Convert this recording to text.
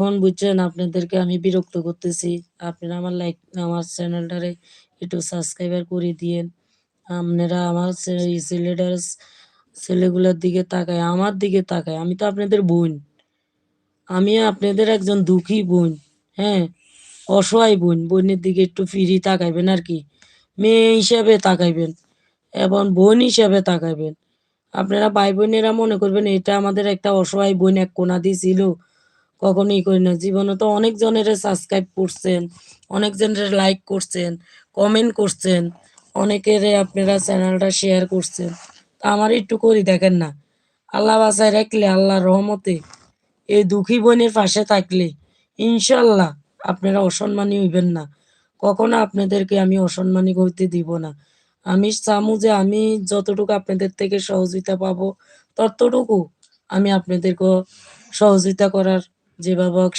এখন বুঝছেন আপনাদেরকে আমি বিরক্ত করতেছি। আপনারা আমার চ্যানেলটারে একটু সাবস্ক্রাইবার করে দিয়েন। আপনারা আমার ছেলেগুলার দিকে তাকায়, আমার দিকে তাকায়। আমি তো আপনাদের বোন। আমিও আপনাদের একজন দুঃখী বোন। হ্যাঁ? অসহায় বোন। বোনের দিকে একটু ফিরি তাকাইবেন আরকি। মেয়ে হিসাবে তাকাইবেন এবং বোন হিসাবে তাকাইবেন। আপনারা ভাই-বোনেরা মনে করবেন এটা আমাদের একটা অসহায় বোন এক কোনা দিয়ে ছিল। কখনোই করি না। জীবনে তো অনেক জনেরে সাবস্ক্রাইব করছেন, অনেক জনের লাইক করছেন, কমেন্ট করছেন, অনেকেরে আপনারা চ্যানেলটা শেয়ার করছেন। তা আমারে একটু করে দেখেন না। আল্লাহ বাঁচায় রাখলে আল্লাহর রহমতে এই দুঃখী বোনের পাশে থাকলে ইনশাল্লাহ আপনারা অসম্মানী হইবেন না। কখনো আপনাদেরকে আমি অসম্মানী হইতে দিব না। আমি চামু যে আমি যতটুকু আপনাদের থেকে সহযোগিতা পাবো ততটুকু আমি আপনাদেরকেও সহযোগিতা করার যেভাবে হোক